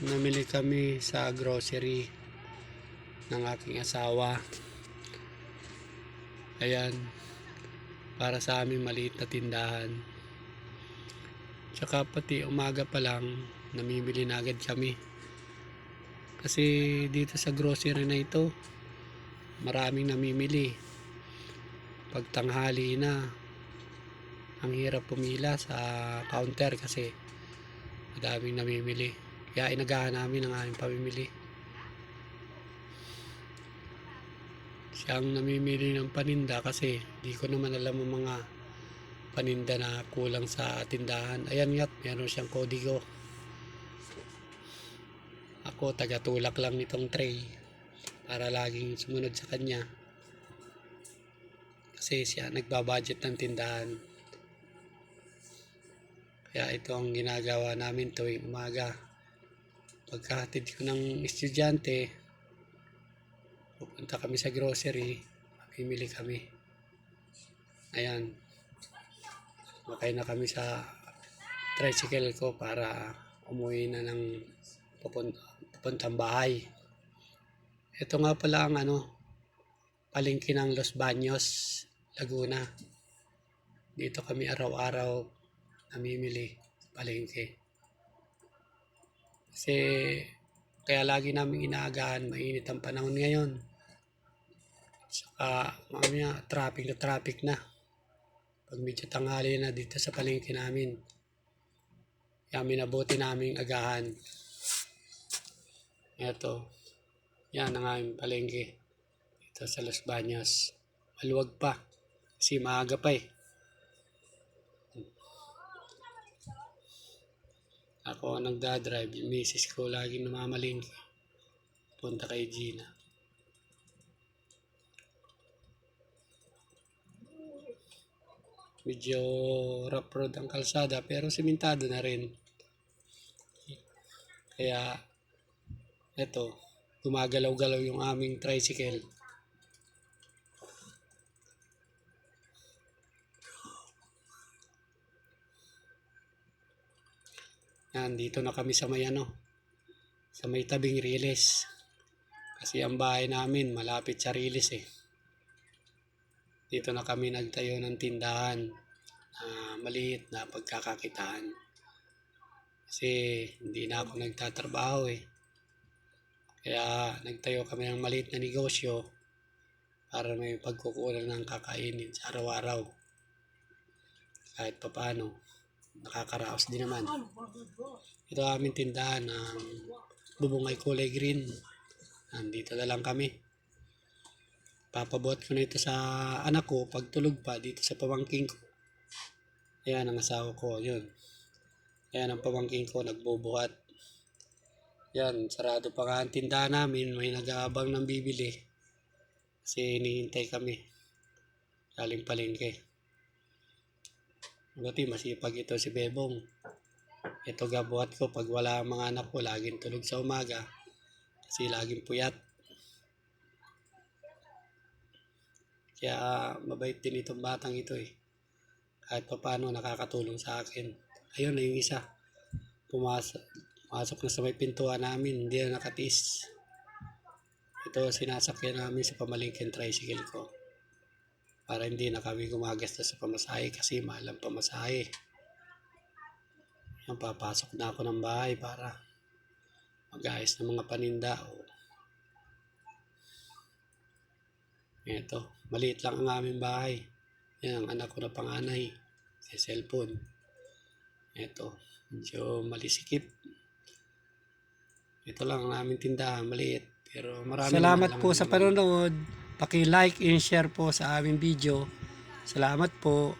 Namili kami sa grocery ng aking asawa. Ayan, para sa aming maliit na tindahan. Tsaka pati umaga pa lang, namimili na agad kami. Kasi dito sa grocery na ito, maraming namimili. Pag tanghali na, ang hirap pumila sa counter kasi madaming namimili. Kaya inagahan namin ang aming pamimili. Siyang namimili ng paninda kasi di ko naman alam ang mga paninda na kulang sa tindahan. Ayan nga, meron siyang kodigo. Ako taga-tulak lang nitong tray para laging sumunod sa kanya. Kasi siya nagbabudget ng tindahan. Kaya ito ang ginagawa namin tuwing umaga. Pagkahatid ko ng estudyante, pupunta kami sa grocery, mamimili kami. Ayan. Makay na kami sa tricycle ko para umuwi na ng papuntang bahay. Ito nga pala ang palengke ng Los Baños, Laguna. Dito kami araw-araw namimili palengke. Kasi kaya lagi namin inaagahan, mainit ang panahon ngayon. Saka mamaya traffic na. Pag medyo tanghali na dito sa palengke namin. Kaya minabuti naming agahan. Ito. Yan ang aming palengke. Dito sa Los Baños. Maluwag pa. Kasi maaga pa eh. Ako ang nagdadrive. Yung misis ko laging namamalingki. Punta kay Gina. Medyo rough road ang kalsada pero simentado na rin. Kaya eto, gumagalaw-galaw yung aming tricycle. Yan, dito na kami sa may sa may tabing Riles. Kasi ang bahay namin malapit sa Riles eh. Dito na kami nagtayo ng tindahan na maliit na pagkakakitaan. Kasi hindi na ako nagtatrabaho eh. Kaya nagtayo kami ng maliit na negosyo para may pagkukunan ng kakainin sa araw-araw. Kahit papaano, nakakaraos din naman. Ito aming tindahan ng bubong ay kulay green. Nandito na lang kami. Papabuhat ko na ito sa anak ko pag tulog pa dito sa pamangking ko. Ayan ang asawa ko, yun. Ayan ang pamangking ko, nagbubuhat. Yan, sarado pa nga ang tindahan namin, may nag-aabang ng bibili. Kasi hinihintay kami. Galing palengke. Buti masipag ito si Bebong. Ito gabuhat ko pag wala ang mga anak ko, laging tulog sa umaga. Kasi laging puyat. Kaya mabait din itong batang ito eh. Kahit pa paano nakakatulong sa akin. Ayun na yung isa. Pumasok na sa may pintuan namin. Hindi na nakatiis. Ito sinasakyan namin sa pamalingkin tricycle ko. Para hindi na kami gumagastos sa pamasahe kasi mahal ang pamasahe. Yan, papasok na ako ng bahay para mag-ayos ng mga paninda. Ito, maliit lang ang aming bahay. Yan, ang anak ko na panganay. Sa cellphone. Ito, medyo malisikip. Ito lang ang aming tindahan, maliit. Pero marami. Salamat po sa panonood. Paki-like and share po sa aming video. Salamat po.